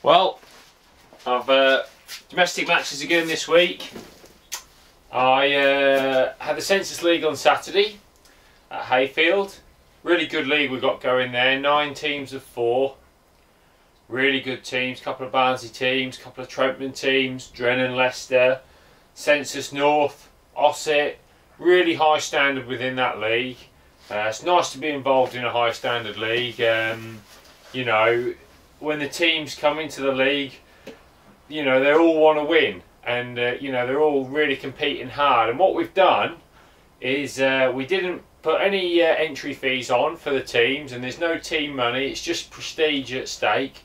Well, I've domestic matches again this week. I had the Census League on Saturday at Hayfield. Really good league we got going there. 9 teams of 4. Really good teams. Couple of Barnsley teams, couple of Trentman teams, Drennan, Leicester, Census North, Ossett. Really high standard within that league. It's nice to be involved in a high standard league. You know, when the teams come into the league, you know, they all want to win, and you know, they're all really competing hard. And what we've done is we didn't put any entry fees on for the teams, and there's no team money. It's just prestige at stake,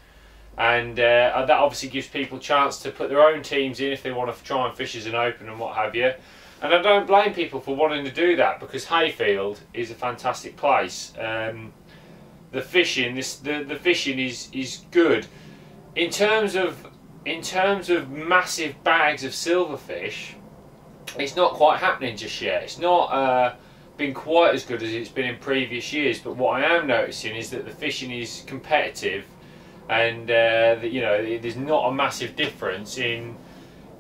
and that obviously gives people a chance to put their own teams in if they want to try and fish as an open and what have you. And I don't blame people for wanting to do that, because Hayfield is a fantastic place. The fishing, the fishing is good. In terms of massive bags of silverfish, it's not quite happening just yet. It's not been quite as good as it's been in previous years. But what I am noticing is that the fishing is competitive, and that, you know, there's not a massive difference in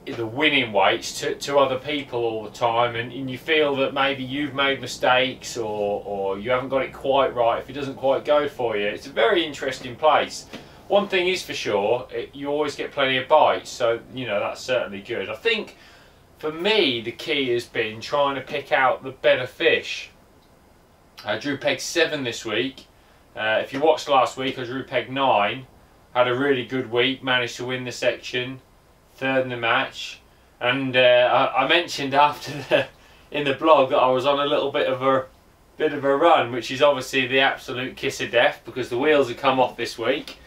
the winning weights to other people all the time, and you feel that maybe you've made mistakes or you haven't got it quite right if it doesn't quite go for you. It's a very interesting place. One thing is for sure, you always get plenty of bites, so you know, that's certainly good. I think for me the key has been trying to pick out the better fish. I drew peg 7 this week. If you watched last week, I drew peg 9. Had a really good week, managed to win the section, 3rd in the match, and I mentioned in the blog that I was on a little bit of a run, which is obviously the absolute kiss of death, because the wheels have come off this week.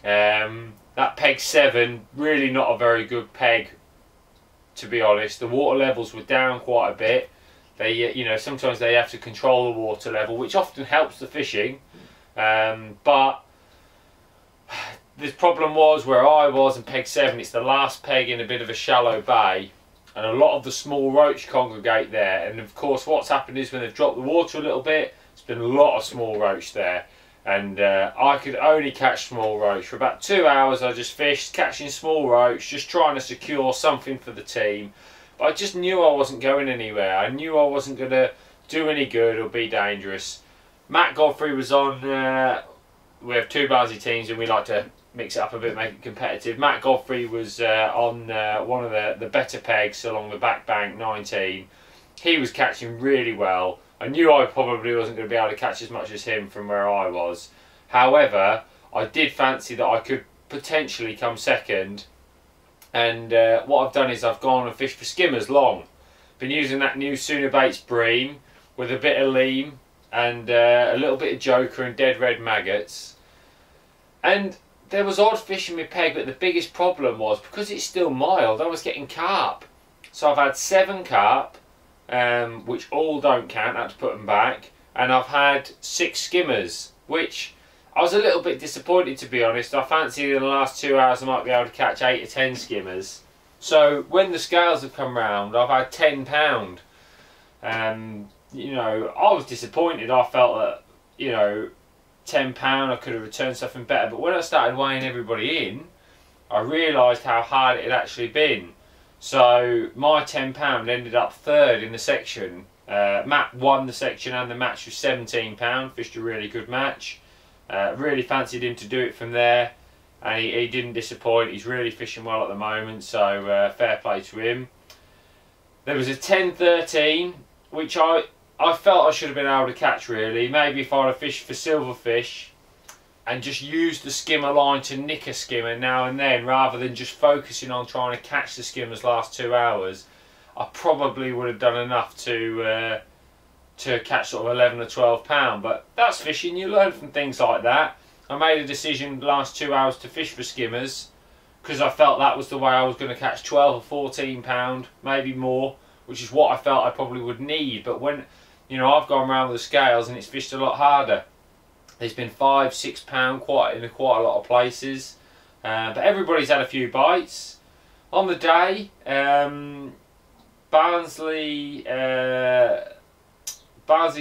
That peg 7, really not a very good peg, to be honest. The water levels were down quite a bit. They, you know, sometimes they have to control the water level, which often helps the fishing, but the problem was where I was in peg 7, it's the last peg in a bit of a shallow bay, and a lot of the small roach congregate there. And of course what's happened is when they've dropped the water a little bit, there's been a lot of small roach there, and I could only catch small roach. For about 2 hours I just fished, catching small roach, just trying to secure something for the team. But I just knew I wasn't going anywhere. I knew I wasn't going to do any good or be dangerous. Matt Godfrey was on, we have 2 Barnsley teams and we like to mix it up a bit, make it competitive. Matt Godfrey was on one of the better pegs along the back bank, 19. He was catching really well. I knew I probably wasn't going to be able to catch as much as him from where I was. However, I did fancy that I could potentially come second, and what I've done is I've gone and fished for skimmers long. Been using that new Sooner Baits bream with a bit of leam and a little bit of joker and dead red maggots. And there was odd fish in my peg, but the biggest problem was, because it's still mild, I was getting carp. So I've had 7 carp, which all don't count, I had to put them back, and I've had 6 skimmers, which I was a little bit disappointed, to be honest. I fancied in the last 2 hours I might be able to catch 8 or 10 skimmers. So when the scales have come round, I've had £10. You know, I was disappointed. I felt that, you know, £10 I could have returned something better, but when I started weighing everybody in, I realised how hard it had actually been. So my £10 ended up 3rd in the section. Matt won the section and the match was £17, fished a really good match. Really fancied him to do it from there, and he didn't disappoint. He's really fishing well at the moment, so fair play to him. There was a 10-13, which I felt I should have been able to catch, really. Maybe if I'd have fished for silverfish and just used the skimmer line to nick a skimmer now and then, rather than just focusing on trying to catch the skimmers last 2 hours, I probably would have done enough to catch sort of 11 or 12 pound. But that's fishing, you learn from things like that. I made a decision the last 2 hours to fish for skimmers, because I felt that was the way I was going to catch 12 or 14 pound, maybe more, which is what I felt I probably would need. But when, you know, I've gone around with the scales and it's fished a lot harder. There's been 5, 6 pound in quite a lot of places, but everybody's had a few bites on the day. Barnsley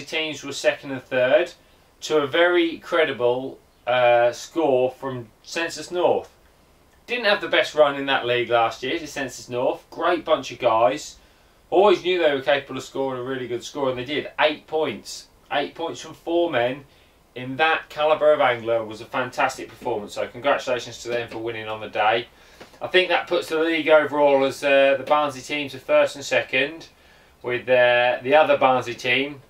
teams were 2nd and 3rd to a very credible score from Census North. Didn't have the best run in that league last year, Stainforth North. Great bunch of guys. Always knew they were capable of scoring a really good score, and they did. 8 points. 8 points from 4 men in that calibre of angler was a fantastic performance. So congratulations to them for winning on the day. I think that puts the league overall as the Barnsley teams are first and second, with the other Barnsley team,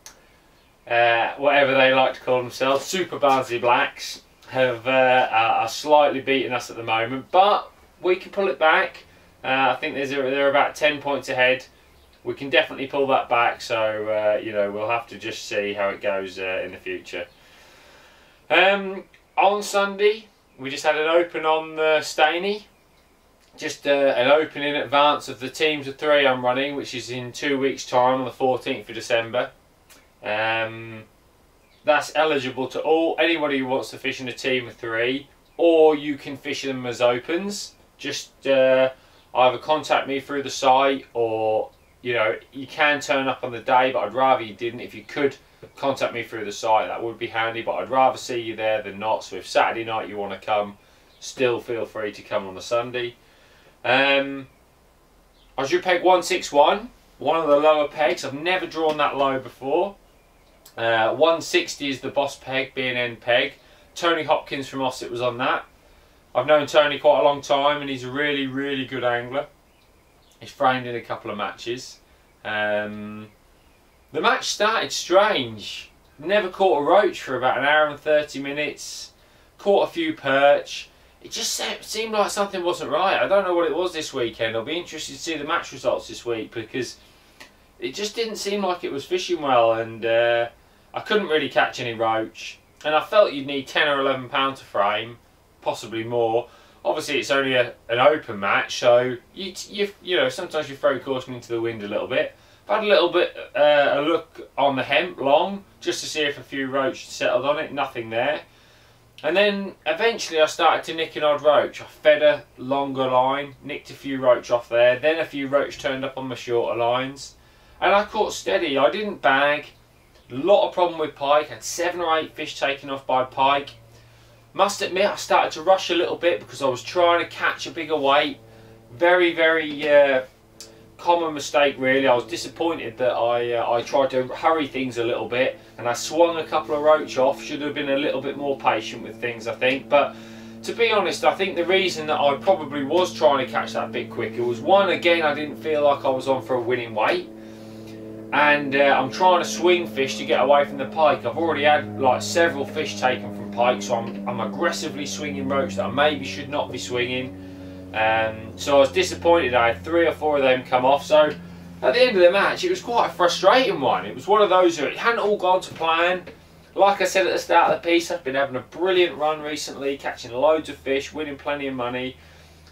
whatever they like to call themselves, Super Barnsley Blacks, are slightly beating us at the moment, but we can pull it back. I think they're about 10 points ahead. We can definitely pull that back, so you know, we'll have to just see how it goes in the future. On Sunday, we just had an open on Stainey. Just an open in advance of the teams of 3 I'm running, which is in 2 weeks' time on the 14th of December. That's eligible to anybody who wants to fish in a team of 3, or you can fish them as opens. Just either contact me through the site, or you know, you can turn up on the day, but I'd rather you didn't. If you could contact me through the site, that would be handy, but I'd rather see you there than not. So if Saturday night you want to come, still feel free to come on the Sunday. I drew peg 161, one of the lower pegs. I've never drawn that low before. 160 is the boss peg, being end peg. Tony Hopkins from Ossett was on that. I've known Tony quite a long time, and he's a really, really good angler. He's framed in a couple of matches. The match started strange. Never caught a roach for about an hour and 30 minutes. Caught a few perch. It just seemed like something wasn't right. I don't know what it was this weekend. I'll be interested to see the match results this week, because it just didn't seem like it was fishing well, and I couldn't really catch any roach. And I felt you'd need 10 or 11 pounds to frame, possibly more. Obviously, it's only an open match, so you know, sometimes you throw caution into the wind a little bit. I've had a little bit a look on the hemp long, just to see if a few roach settled on it. Nothing there. And then eventually I started to nick an odd roach. I fed a longer line, nicked a few roach off there. Then a few roach turned up on my shorter lines, and I caught steady. I didn't bag. A lot of problem with pike. I had 7 or 8 fish taken off by pike. Must admit, I started to rush a little bit because I was trying to catch a bigger weight. Very, very common mistake, really. I was disappointed that I tried to hurry things a little bit, and I swung a couple of roach off. Should have been a little bit more patient with things, I think. But to be honest, I think the reason that I probably was trying to catch that bit quicker was, one, again, I didn't feel like I was on for a winning weight. And I'm trying to swing fish to get away from the pike. I've already had like several fish taken from pike, so I'm aggressively swinging roach that I maybe should not be swinging. So I was disappointed. I had 3 or 4 of them come off. So at the end of the match, it was quite a frustrating one. It was one of those where it hadn't all gone to plan. Like I said at the start of the piece, I've been having a brilliant run recently, catching loads of fish, winning plenty of money.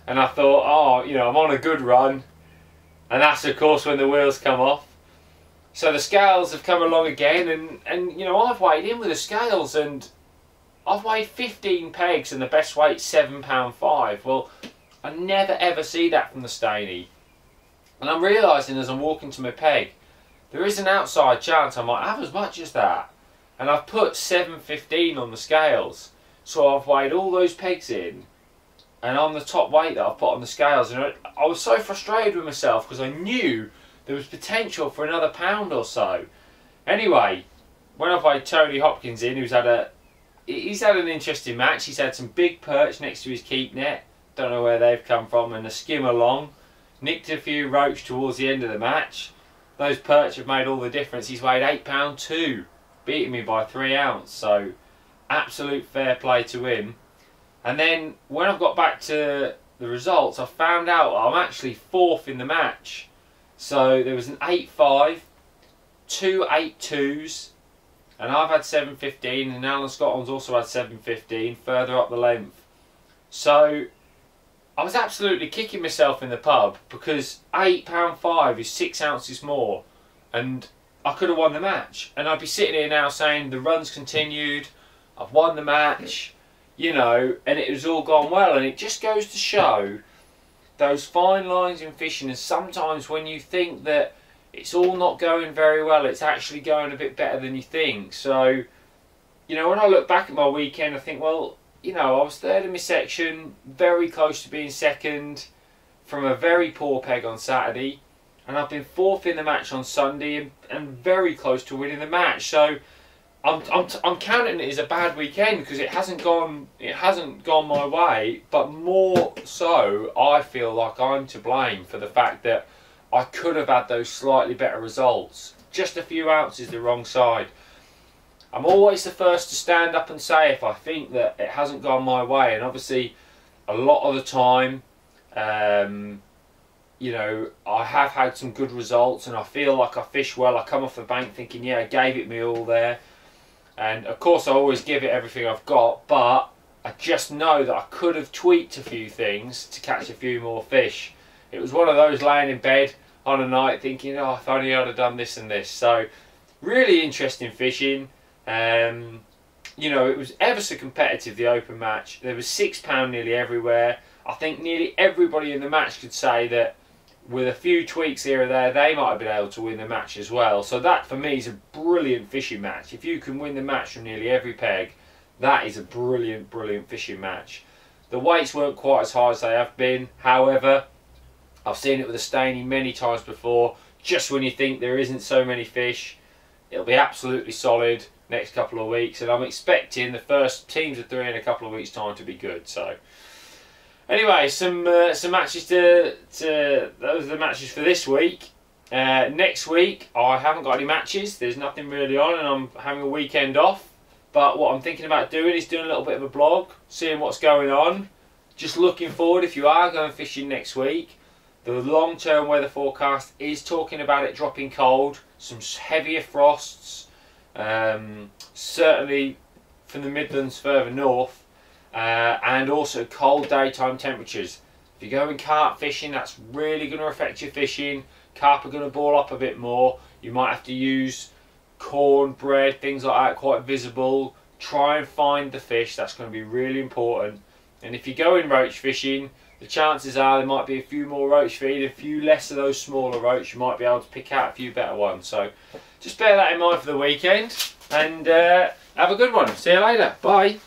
And I thought, oh, you know, I'm on a good run. And that's, of course, when the wheels come off. So the scales have come along again, and you know, I've weighed in with the scales, and I've weighed 15 pegs, and the best weight's £7.5. Well, I never ever see that from the Stainey. And I'm realising as I'm walking to my peg, there is an outside chance I might have as much as that. And I've put 7.15 on the scales, so I've weighed all those pegs in, and on the top weight that I've put on the scales, and I was so frustrated with myself because I knew there was potential for another pound or so. Anyway, when I played Tony Hopkins in, he's had an interesting match. He's had some big perch next to his keep net. Don't know where they've come from, and a skimmer long. Nicked a few roach towards the end of the match. Those perch have made all the difference. He's weighed £8.2, beating me by 3 ounce. So absolute fair play to him. And then when I've got back to the results, I found out I'm actually 4th in the match. So there was an 8.5, 2 8.2s, and I've had 7.15, and Alan Scotland's also had 7.15 further up the length. So I was absolutely kicking myself in the pub, because £8.5 is 6 ounces more, and I could have won the match. And I'd be sitting here now saying the run's continued, I've won the match, you know, and it was all gone well. And it just goes to show those fine lines in fishing, and sometimes when you think that it's all not going very well, it's actually going a bit better than you think. So, you know, when I look back at my weekend, I think, well, you know, I was third in my section, very close to being second from a very poor peg on Saturday, and I've been fourth in the match on Sunday and very close to winning the match. So I'm counting it as a bad weekend because it hasn't gone my way, but more so I feel like I'm to blame for the fact that I could have had those slightly better results, just a few ounces the wrong side. I'm always the first to stand up and say if I think that it hasn't gone my way, and obviously a lot of the time, you know, I have had some good results and I feel like I fish well. I come off the bank thinking, yeah, I gave it me all there. And of course I always give it everything I've got, but I just know that I could have tweaked a few things to catch a few more fish. It was one of those laying in bed on a night thinking, oh, if only I'd have done this and this. So really interesting fishing. You know, it was ever so competitive, the open match. There was £6 nearly everywhere. I think nearly everybody in the match could say that with a few tweaks here or there, they might have been able to win the match as well. So that, for me, is a brilliant fishing match. If you can win the match from nearly every peg, that is a brilliant, brilliant fishing match. The weights weren't quite as high as they have been. However, I've seen it with a staining many times before. Just when you think there isn't so many fish, it'll be absolutely solid next couple of weeks. And I'm expecting the first teams of 3 in a couple of weeks' time to be good. So anyway, some matches those are the matches for this week. Next week I haven't got any matches. There's nothing really on, and I'm having a weekend off. But what I'm thinking about doing is doing a little bit of a blog, seeing what's going on. Just looking forward, if you are going fishing next week, the long-term weather forecast is talking about it dropping cold, some heavier frosts, certainly from the Midlands further north. And also cold daytime temperatures. If you're going carp fishing, that's really going to affect your fishing. Carp are going to ball up a bit more. You might have to use corn, bread, things like that, quite visible. Try and find the fish. That's going to be really important. And if you're going roach fishing, the chances are there might be a few more roach feed, a few less of those smaller roach. You might be able to pick out a few better ones. So just bear that in mind for the weekend, and have a good one. See you later. Bye.